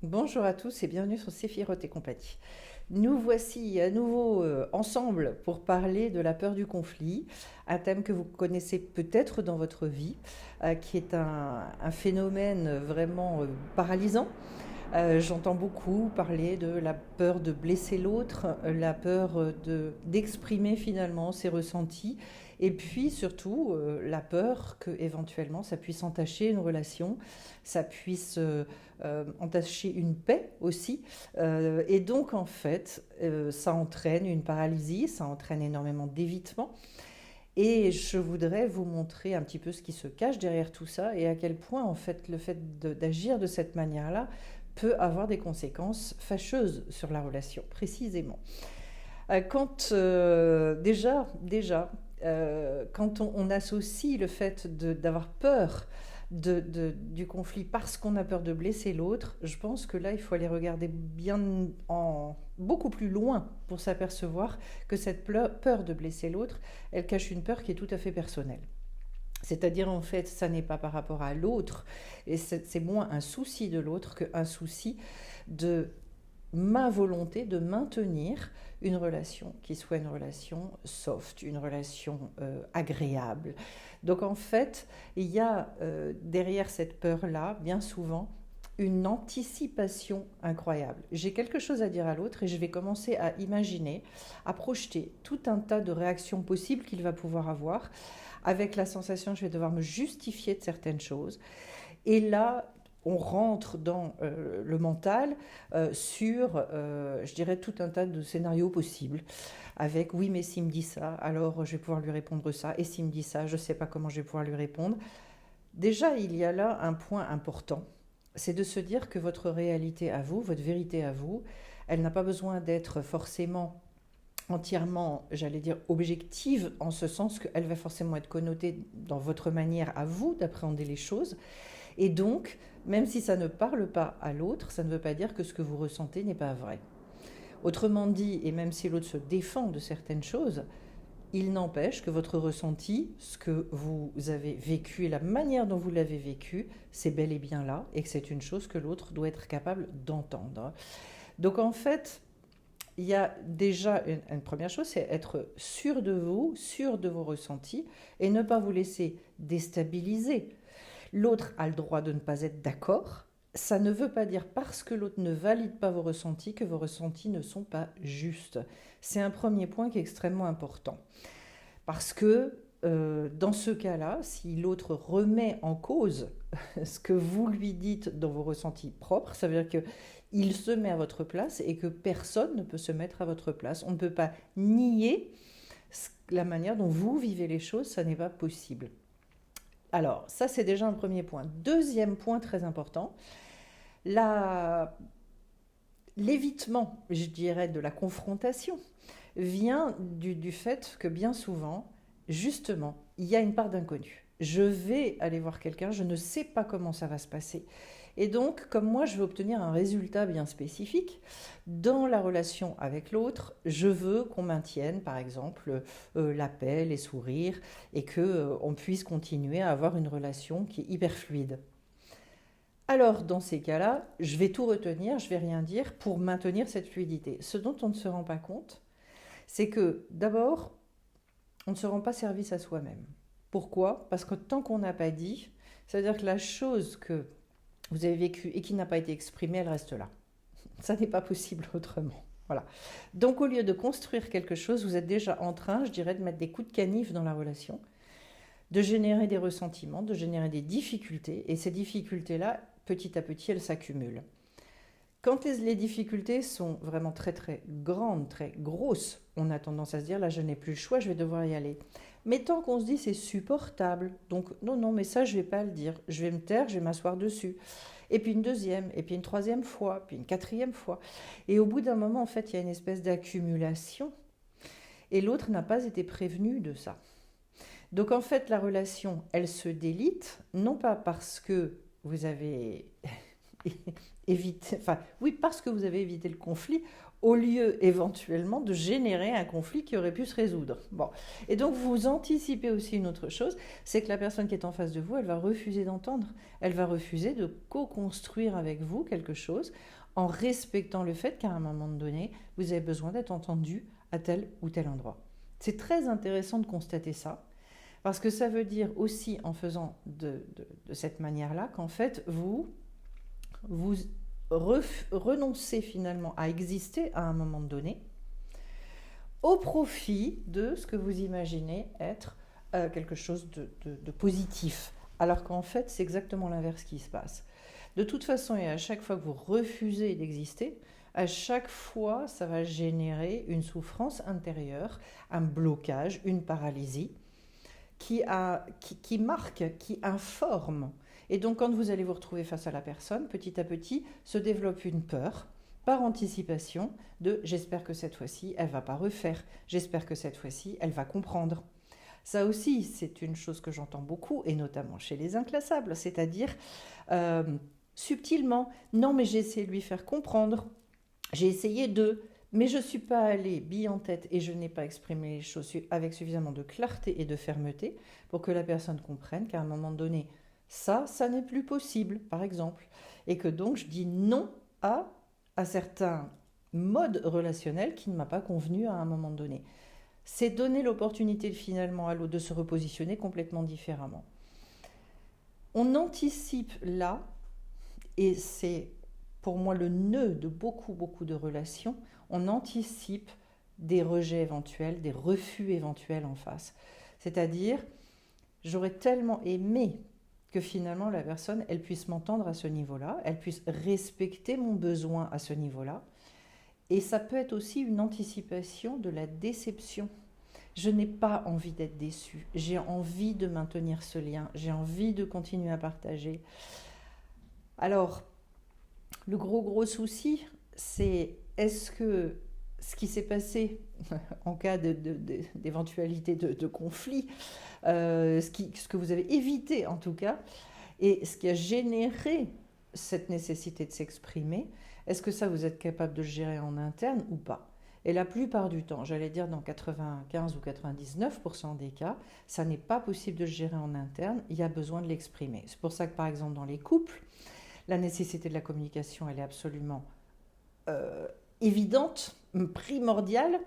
Bonjour à tous et bienvenue sur Séphiroth et compagnie. Nous voici à nouveau ensemble pour parler de la peur du conflit, un thème que vous connaissez peut-être dans votre vie, qui est un phénomène vraiment paralysant. J'entends beaucoup parler de la peur de blesser l'autre, la peur d'exprimer finalement ses ressentis, et puis surtout la peur que éventuellement ça puisse entacher une relation, ça puisse entacher une paix aussi. Et donc en fait, ça entraîne une paralysie, ça entraîne énormément d'évitement. Et je voudrais vous montrer un petit peu ce qui se cache derrière tout ça et à quel point en fait le fait d'agir de cette manière-là peut avoir des conséquences fâcheuses sur la relation, précisément. Quand quand on associe le fait d'avoir peur du conflit parce qu'on a peur de blesser l'autre, je pense que là, il faut aller regarder beaucoup plus loin pour s'apercevoir que cette peur de blesser l'autre, elle cache une peur qui est tout à fait personnelle. C'est-à-dire, en fait, ça n'est pas par rapport à l'autre, et c'est moins un souci de l'autre qu'un souci de ma volonté de maintenir une relation qui soit une relation soft, une relation agréable. Donc, en fait, il y a derrière cette peur-là, bien souvent, une anticipation incroyable. J'ai quelque chose à dire à l'autre et je vais commencer à imaginer, à projeter tout un tas de réactions possibles qu'il va pouvoir avoir avec la sensation que je vais devoir me justifier de certaines choses. Et là, on rentre dans le mental sur, je dirais, tout un tas de scénarios possibles. Avec, oui, mais s'il me dit ça, alors je vais pouvoir lui répondre ça. Et s'il me dit ça, je ne sais pas comment je vais pouvoir lui répondre. Déjà, il y a là un point important. C'est de se dire que votre réalité à vous, votre vérité à vous, elle n'a pas besoin d'être forcément entièrement, j'allais dire, objective, en ce sens qu'elle va forcément être connotée dans votre manière à vous d'appréhender les choses. Et donc, même si ça ne parle pas à l'autre, ça ne veut pas dire que ce que vous ressentez n'est pas vrai. Autrement dit, et même si l'autre se défend de certaines choses, il n'empêche que votre ressenti, ce que vous avez vécu et la manière dont vous l'avez vécu, c'est bel et bien là, et que c'est une chose que l'autre doit être capable d'entendre. Donc en fait, il y a déjà une première chose, c'est être sûr de vous, sûr de vos ressentis, et ne pas vous laisser déstabiliser. L'autre a le droit de ne pas être d'accord. Ça ne veut pas dire parce que l'autre ne valide pas vos ressentis que vos ressentis ne sont pas justes. C'est un premier point qui est extrêmement important. Parce que dans ce cas-là, si l'autre remet en cause ce que vous lui dites dans vos ressentis propres, ça veut dire qu'il se met à votre place et que personne ne peut se mettre à votre place. On ne peut pas nier la manière dont vous vivez les choses, ça n'est pas possible. Alors, ça c'est déjà un premier point. Deuxième point très important, la... l'évitement, je dirais, de la confrontation vient du fait que bien souvent, justement, il y a une part d'inconnu. Je vais aller voir quelqu'un, je ne sais pas comment ça va se passer. Et donc, comme moi, je veux obtenir un résultat bien spécifique, dans la relation avec l'autre, je veux qu'on maintienne, par exemple, la paix, les sourires, et qu'on puisse continuer à avoir une relation qui est hyper fluide. Alors, dans ces cas-là, je vais tout retenir, je vais rien dire pour maintenir cette fluidité. Ce dont on ne se rend pas compte, c'est que d'abord, on ne se rend pas service à soi-même. Pourquoi? Parce que tant qu'on n'a pas dit, ça veut dire que la chose que vous avez vécue et qui n'a pas été exprimée, elle reste là. Ça n'est pas possible autrement. Voilà. Donc au lieu de construire quelque chose, vous êtes déjà en train, je dirais, de mettre des coups de canif dans la relation, de générer des ressentiments, de générer des difficultés, et ces difficultés-là, petit à petit, elles s'accumulent. Quand les difficultés sont vraiment très très grandes, très grosses, on a tendance à se dire là je n'ai plus le choix, je vais devoir y aller. Mais tant qu'on se dit c'est supportable, donc non, non, mais ça je ne vais pas le dire, je vais me taire, je vais m'asseoir dessus. Et puis une deuxième, et puis une troisième fois, puis une quatrième fois. Et au bout d'un moment, en fait, il y a une espèce d'accumulation, et l'autre n'a pas été prévenu de ça. Donc en fait, la relation, elle se délite, non pas parce que vous avez évité, enfin oui, parce que vous avez évité le conflit, au lieu éventuellement de générer un conflit qui aurait pu se résoudre. Bon. Et donc vous anticipez aussi une autre chose, c'est que la personne qui est en face de vous, elle va refuser d'entendre, elle va refuser de co-construire avec vous quelque chose en respectant le fait qu'à un moment donné, vous avez besoin d'être entendu à tel ou tel endroit. C'est très intéressant de constater ça, parce que ça veut dire aussi, en faisant de cette manière-là, qu'en fait, vous renoncez finalement à exister à un moment donné, au profit de ce que vous imaginez être quelque chose de positif. Alors qu'en fait, c'est exactement l'inverse qui se passe. De toute façon, et à chaque fois que vous refusez d'exister, à chaque fois, ça va générer une souffrance intérieure, un blocage, une paralysie qui marque, qui informe. Et donc, quand vous allez vous retrouver face à la personne, petit à petit, se développe une peur, par anticipation, de j'espère que cette fois-ci, elle ne va pas refaire, j'espère que cette fois-ci, elle va comprendre. Ça aussi, c'est une chose que j'entends beaucoup, et notamment chez les inclassables, c'est-à-dire subtilement, non mais j'ai essayé de lui faire comprendre, j'ai essayé de, mais je ne suis pas allée bille en tête et je n'ai pas exprimé les choses avec suffisamment de clarté et de fermeté pour que la personne comprenne qu'à un moment donné, ça n'est plus possible, par exemple. Et que donc je dis non à certains modes relationnels qui ne m'a pas convenu à un moment donné. C'est donner l'opportunité finalement à l'autre de se repositionner complètement différemment. On anticipe là, et c'est pour moi le nœud de beaucoup de relations, on anticipe des rejets éventuels, des refus éventuels en face. C'est-à-dire, j'aurais tellement aimé que finalement la personne, elle puisse m'entendre à ce niveau-là, elle puisse respecter mon besoin à ce niveau-là. Et ça peut être aussi une anticipation de la déception. Je n'ai pas envie d'être déçue, j'ai envie de maintenir ce lien, j'ai envie de continuer à partager. Alors, le gros souci, c'est est-ce que ce qui s'est passé en cas d'éventualité de conflit, ce que vous avez évité en tout cas, et ce qui a généré cette nécessité de s'exprimer, est-ce que ça vous êtes capable de le gérer en interne ou pas? Et la plupart du temps, j'allais dire dans 95 ou 99% des cas, ça n'est pas possible de le gérer en interne, il y a besoin de l'exprimer. C'est pour ça que par exemple dans les couples, la nécessité de la communication, elle est absolument évidente, primordiale.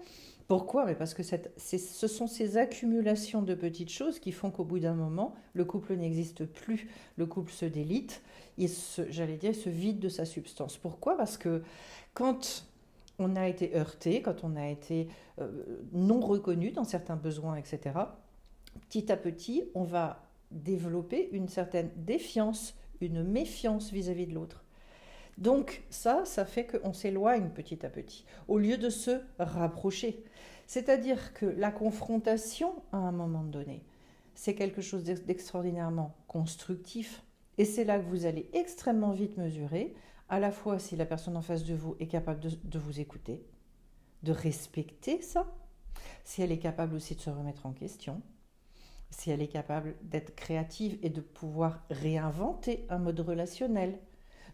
Pourquoi? Mais parce que ce sont ces accumulations de petites choses qui font qu'au bout d'un moment, le couple n'existe plus, le couple se délite, j'allais dire, il se vide de sa substance. Pourquoi? Parce que quand on a été heurté, quand on a été non reconnu dans certains besoins, etc., petit à petit, on va développer une certaine défiance, une méfiance vis-à-vis de l'autre. Donc ça fait qu'on s'éloigne petit à petit, au lieu de se rapprocher. C'est-à-dire que la confrontation, à un moment donné, c'est quelque chose d'extraordinairement constructif. Et c'est là que vous allez extrêmement vite mesurer, à la fois si la personne en face de vous est capable de vous écouter, de respecter ça, si elle est capable aussi de se remettre en question, si elle est capable d'être créative et de pouvoir réinventer un mode relationnel,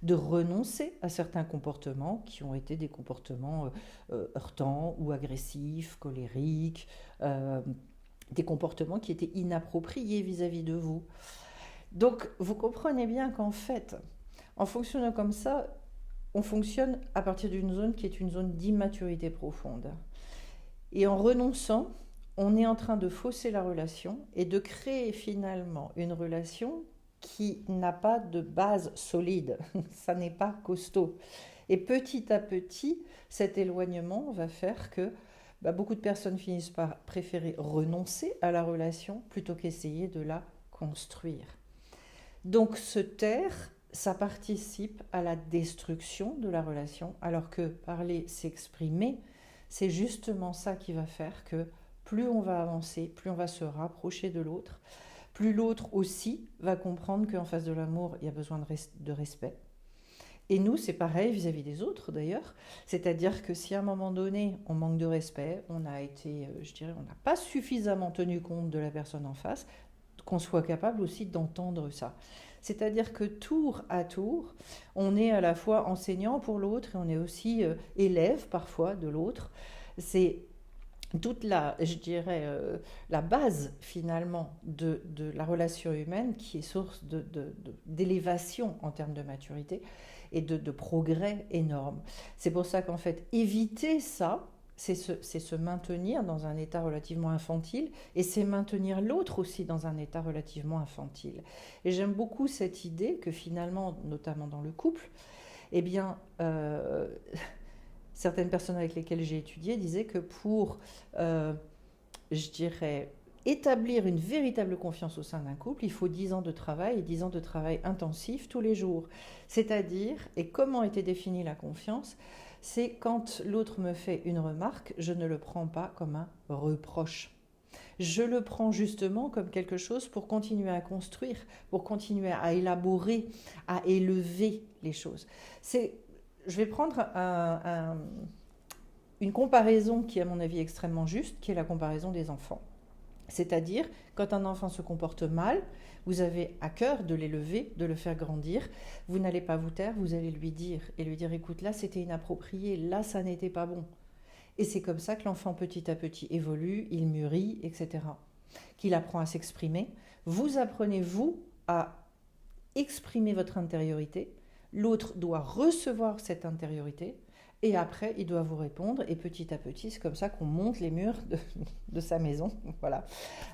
de renoncer à certains comportements qui ont été des comportements heurtants ou agressifs, colériques, des comportements qui étaient inappropriés vis-à-vis de vous. Donc vous comprenez bien qu'en fait, en fonctionnant comme ça, on fonctionne à partir d'une zone qui est une zone d'immaturité profonde. Et en renonçant, on est en train de fausser la relation et de créer finalement une relation qui n'a pas de base solide, ça n'est pas costaud. Et petit à petit, cet éloignement va faire que beaucoup de personnes finissent par préférer renoncer à la relation plutôt qu'essayer de la construire. Donc se taire, ça participe à la destruction de la relation, alors que parler, s'exprimer, c'est justement ça qui va faire que plus on va avancer, plus on va se rapprocher de l'autre, plus l'autre aussi va comprendre qu'en face de l'amour, il y a besoin de respect. Et nous, c'est pareil vis-à-vis des autres d'ailleurs. C'est-à-dire que si à un moment donné, on manque de respect, on a été, on n'a pas suffisamment tenu compte de la personne en face, qu'on soit capable aussi d'entendre ça. C'est-à-dire que tour à tour, on est à la fois enseignant pour l'autre et on est aussi élève parfois de l'autre. C'est toute la, je dirais, la base finalement de la relation humaine qui est source d'élévation en termes de maturité et de progrès énorme. C'est pour ça qu'en fait, éviter ça, c'est se maintenir dans un état relativement infantile et c'est maintenir l'autre aussi dans un état relativement infantile. Et j'aime beaucoup cette idée que finalement, notamment dans le couple, eh bien, certaines personnes avec lesquelles j'ai étudié disaient que pour, je dirais, établir une véritable confiance au sein d'un couple, il faut 10 ans de travail et 10 ans de travail intensif tous les jours. C'est-à-dire, et comment était définie la confiance, c'est quand l'autre me fait une remarque, je ne le prends pas comme un reproche. Je le prends justement comme quelque chose pour continuer à construire, pour continuer à élaborer, à élever les choses. Je vais prendre une comparaison qui est à mon avis extrêmement juste, qui est la comparaison des enfants. C'est-à-dire, quand un enfant se comporte mal, vous avez à cœur de l'élever, de le faire grandir. Vous n'allez pas vous taire, vous allez lui dire, et lui dire, écoute, là c'était inapproprié, là ça n'était pas bon. Et c'est comme ça que l'enfant petit à petit évolue, il mûrit, etc. Qu'il apprend à s'exprimer. Vous apprenez, vous, à exprimer votre intériorité. L'autre doit recevoir cette intériorité. Et après, il doit vous répondre, et petit à petit, c'est comme ça qu'on monte les murs de sa maison, voilà,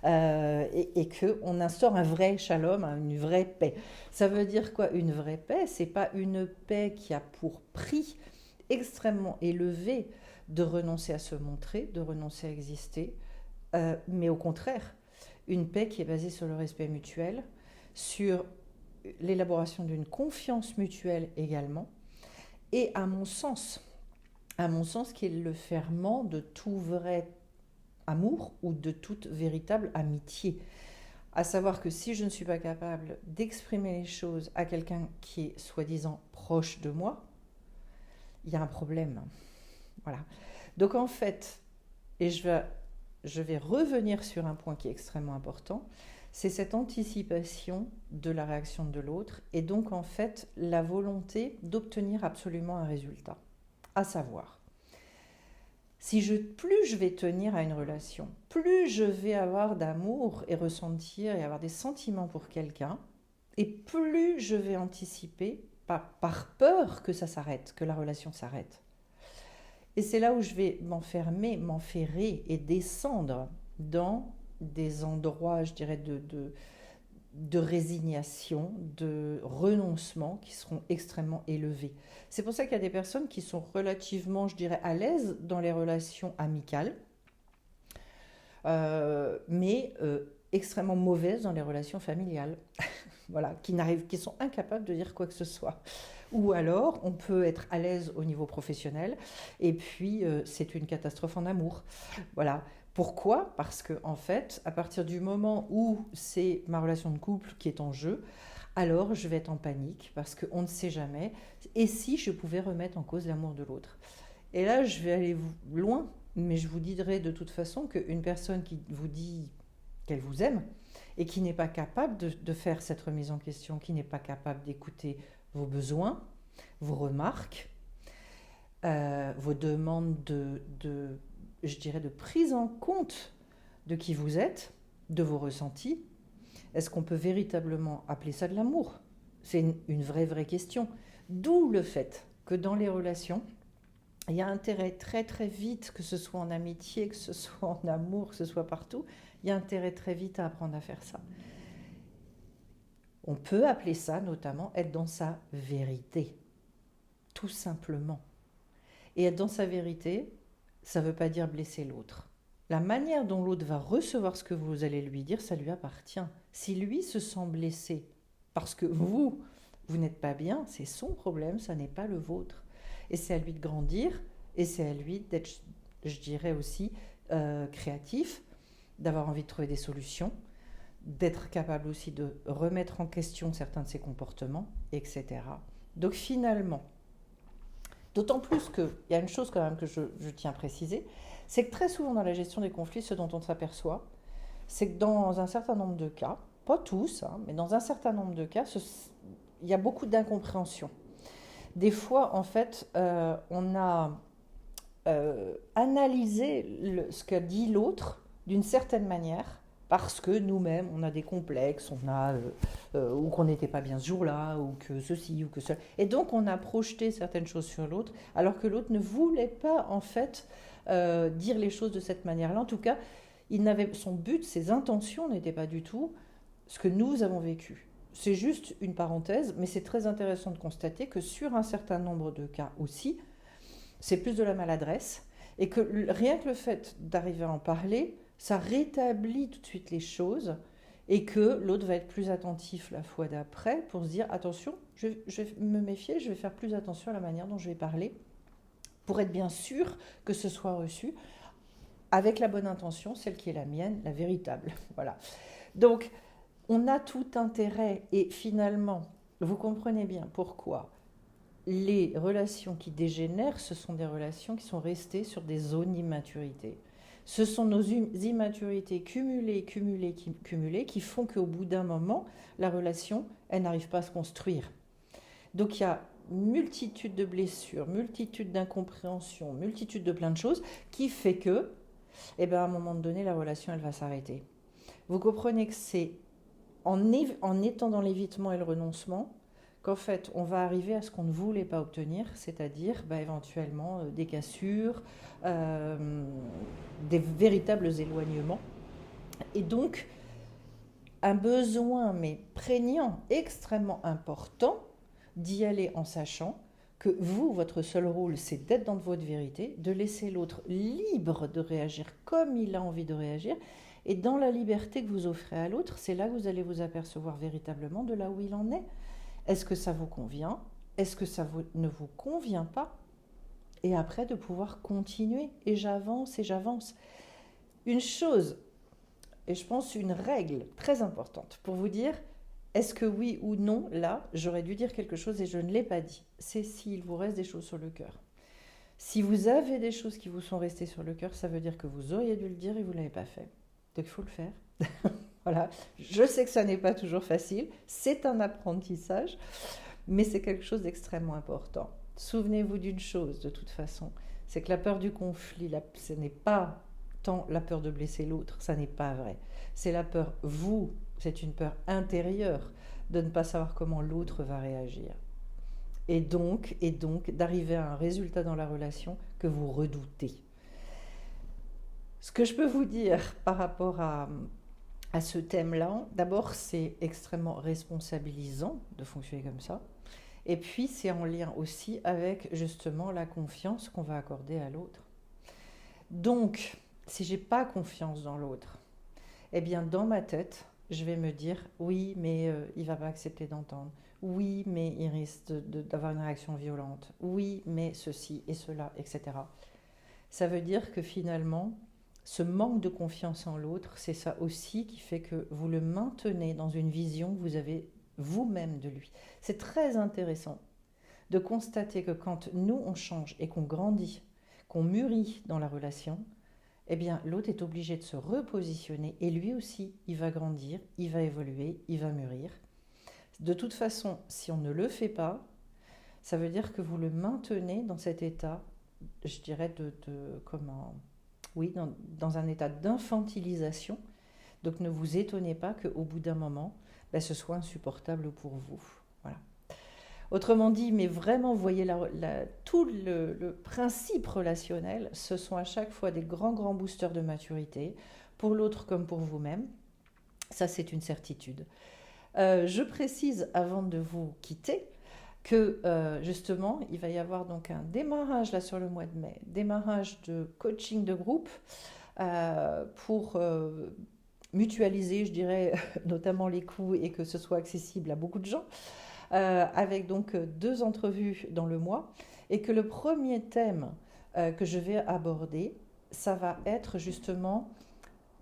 et qu'on instaure un vrai shalom, une vraie paix. Ça veut dire quoi, une vraie paix? C'est pas une paix qui a pour prix extrêmement élevé de renoncer à se montrer, de renoncer à exister, mais au contraire, une paix qui est basée sur le respect mutuel, sur l'élaboration d'une confiance mutuelle également, et à mon sens, qui est le ferment de tout vrai amour ou de toute véritable amitié. À savoir que si je ne suis pas capable d'exprimer les choses à quelqu'un qui est soi-disant proche de moi, il y a un problème. Voilà. Donc en fait, et je vais revenir sur un point qui est extrêmement important, c'est cette anticipation de la réaction de l'autre et donc en fait la volonté d'obtenir absolument un résultat. À savoir, plus je vais tenir à une relation, plus je vais avoir d'amour et ressentir et avoir des sentiments pour quelqu'un, et plus je vais anticiper, par peur que ça s'arrête, que la relation s'arrête. Et c'est là où je vais m'enferrer et descendre dans des endroits, je dirais, de résignation, de renoncement qui seront extrêmement élevés. C'est pour ça qu'il y a des personnes qui sont relativement, je dirais, à l'aise dans les relations amicales, mais extrêmement mauvaises dans les relations familiales. Voilà, qui sont incapables de dire quoi que ce soit. Ou alors, on peut être à l'aise au niveau professionnel, et puis c'est une catastrophe en amour. Voilà. Pourquoi? Parce que, en fait, à partir du moment où c'est ma relation de couple qui est en jeu, alors je vais être en panique, parce qu'on ne sait jamais. Et si je pouvais remettre en cause l'amour de l'autre? Et là, je vais aller loin, mais je vous dirai de toute façon qu'une personne qui vous dit qu'elle vous aime, et qui n'est pas capable de faire cette remise en question, qui n'est pas capable d'écouter vos besoins, vos remarques, vos demandes je dirais, de prise en compte de qui vous êtes, de vos ressentis. Est-ce qu'on peut véritablement appeler ça de l'amour? C'est une vraie question. D'où le fait que dans les relations, il y a intérêt très très vite, que ce soit en amitié, que ce soit en amour, que ce soit partout, il y a intérêt très vite à apprendre à faire ça. On peut appeler ça notamment être dans sa vérité, tout simplement. Et être dans sa vérité, ça ne veut pas dire blesser l'autre. La manière dont l'autre va recevoir ce que vous allez lui dire, ça lui appartient. Si lui se sent blessé parce que vous n'êtes pas bien, c'est son problème, ça n'est pas le vôtre. Et c'est à lui de grandir, et c'est à lui d'être, je dirais aussi, créatif, d'avoir envie de trouver des solutions, d'être capable aussi de remettre en question certains de ses comportements, etc. Donc finalement, d'autant plus qu'il y a une chose quand même que je tiens à préciser, c'est que très souvent dans la gestion des conflits, ce dont on s'aperçoit, c'est que dans un certain nombre de cas, pas tous, hein, mais dans un certain nombre de cas, il y a beaucoup d'incompréhension. Des fois, en fait, on a analysé ce qu'a dit l'autre d'une certaine manière, parce que nous-mêmes, on a des complexes, ou qu'on n'était pas bien ce jour-là, ou que ceci, ou que cela. Et donc, on a projeté certaines choses sur l'autre, alors que l'autre ne voulait pas, en fait, dire les choses de cette manière-là. En tout cas, son but, ses intentions n'étaient pas du tout ce que nous avons vécu. C'est juste une parenthèse, mais c'est très intéressant de constater que sur un certain nombre de cas aussi, c'est plus de la maladresse, et que rien que le fait d'arriver à en parler, ça rétablit tout de suite les choses, et que l'autre va être plus attentif la fois d'après pour se dire, attention, je vais me méfier, je vais faire plus attention à la manière dont je vais parler, pour être bien sûr que ce soit reçu avec la bonne intention, celle qui est la mienne, la véritable. Voilà. Donc, on a tout intérêt, et finalement, vous comprenez bien pourquoi les relations qui dégénèrent, ce sont des relations qui sont restées sur des zones d'immaturité. Ce sont nos immaturités cumulées qui font qu'au bout d'un moment, la relation, elle n'arrive pas à se construire. Donc il y a multitude de blessures, multitude d'incompréhensions, multitude de plein de choses qui fait que, à un moment donné, la relation, elle va s'arrêter. Vous comprenez que c'est en étant dans l'évitement et le renoncement qu'en fait, on va arriver à ce qu'on ne voulait pas obtenir, c'est-à-dire éventuellement des cassures, des véritables éloignements. Et donc, un besoin, mais prégnant, extrêmement important, d'y aller en sachant que vous, votre seul rôle, c'est d'être dans votre vérité, de laisser l'autre libre de réagir comme il a envie de réagir. Et dans la liberté que vous offrez à l'autre, c'est là que vous allez vous apercevoir véritablement de là où il en est. Est-ce que ça vous convient? Est-ce que ça ne vous convient pas? Et après, de pouvoir continuer. Et j'avance. Une chose, et je pense une règle très importante pour vous dire, est-ce que oui ou non, là, j'aurais dû dire quelque chose et je ne l'ai pas dit. C'est s'il vous reste des choses sur le cœur. Si vous avez des choses qui vous sont restées sur le cœur, ça veut dire que vous auriez dû le dire et vous ne l'avez pas fait. Donc il faut le faire. Voilà. Je sais que ça n'est pas toujours facile, c'est un apprentissage, mais c'est quelque chose d'extrêmement important. Souvenez-vous d'une chose, de toute façon, c'est que la peur du conflit, ce n'est pas tant la peur de blesser l'autre, ça n'est pas vrai. C'est la peur, c'est une peur intérieure de ne pas savoir comment l'autre va réagir. Et donc d'arriver à un résultat dans la relation que vous redoutez. Ce que je peux vous dire par rapport à ce thème-là, d'abord, c'est extrêmement responsabilisant de fonctionner comme ça. Et puis, c'est en lien aussi avec, justement, la confiance qu'on va accorder à l'autre. Donc, si je n'ai pas confiance dans l'autre, dans ma tête, je vais me dire, oui, mais il ne va pas accepter d'entendre. Oui, mais il risque d'avoir une réaction violente. Oui, mais ceci et cela, etc. Ça veut dire que finalement, ce manque de confiance en l'autre, c'est ça aussi qui fait que vous le maintenez dans une vision que vous avez vous-même de lui. C'est très intéressant de constater que quand nous, on change et qu'on grandit, qu'on mûrit dans la relation, l'autre est obligé de se repositionner et lui aussi, il va grandir, il va évoluer, il va mûrir. De toute façon, si on ne le fait pas, ça veut dire que vous le maintenez dans cet état, je dirais, dans un état d'infantilisation. Donc ne vous étonnez pas qu'au bout d'un moment, ce soit insupportable pour vous. Voilà. Autrement dit, mais vraiment, vous voyez, tout le principe relationnel, ce sont à chaque fois des grands boosters de maturité, pour l'autre comme pour vous-même. Ça, c'est une certitude. Je précise, avant de vous quitter, que justement, il va y avoir donc un démarrage là sur le mois de mai, démarrage de coaching de groupe pour mutualiser, je dirais, notamment les coûts et que ce soit accessible à beaucoup de gens, avec donc 2 entrevues dans le mois, et que le premier thème que je vais aborder, ça va être justement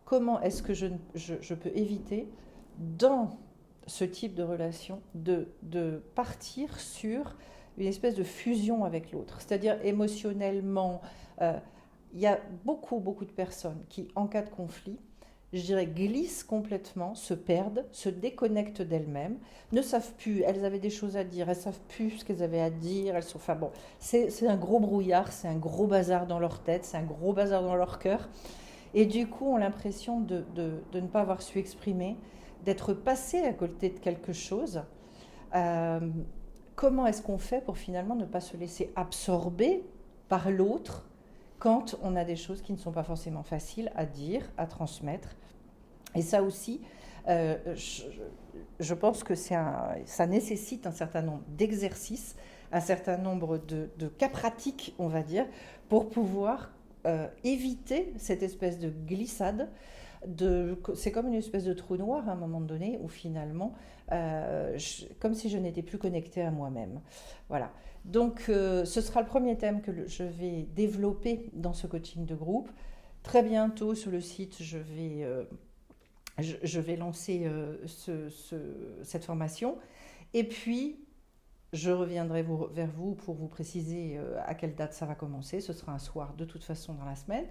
comment est-ce que je peux éviter dans ce type de relation de partir sur une espèce de fusion avec l'autre. C'est-à-dire émotionnellement, il y a beaucoup de personnes qui, en cas de conflit, je dirais, glissent complètement, se perdent, se déconnectent d'elles-mêmes, ne savent plus, elles avaient des choses à dire, elles savent plus ce qu'elles avaient à dire, elles sont, enfin bon, c'est un gros brouillard, c'est un gros bazar dans leur tête, c'est un gros bazar dans leur cœur, et du coup ont l'impression de ne pas avoir su exprimer, d'être passé à côté de quelque chose. Euh, Comment est-ce qu'on fait pour finalement ne pas se laisser absorber par l'autre quand on a des choses qui ne sont pas forcément faciles à dire, à transmettre. Et ça aussi, euh, je, je pense que ça nécessite un certain nombre d'exercices, un certain nombre de cas pratiques, on va dire, pour pouvoir éviter cette espèce de glissade. C'est comme une espèce de trou noir à un moment donné où finalement, comme si je n'étais plus connectée à moi-même. Voilà. Donc, ce sera le premier thème que je vais développer dans ce coaching de groupe. Très bientôt sur le site, je vais lancer cette formation. Et puis, je reviendrai vers vous pour vous préciser à quelle date ça va commencer. Ce sera un soir de toute façon dans la semaine.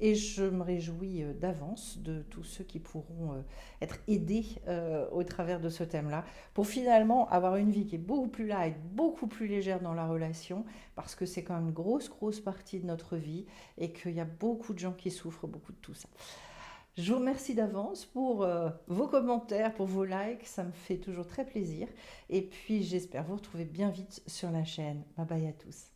Et je me réjouis d'avance de tous ceux qui pourront être aidés au travers de ce thème-là, pour finalement avoir une vie qui est beaucoup plus light, beaucoup plus légère dans la relation, parce que c'est quand même une grosse, grosse partie de notre vie et qu'il y a beaucoup de gens qui souffrent beaucoup de tout ça. Je vous remercie d'avance pour vos commentaires, pour vos likes, ça me fait toujours très plaisir. Et puis j'espère vous retrouver bien vite sur la chaîne. Bye bye à tous.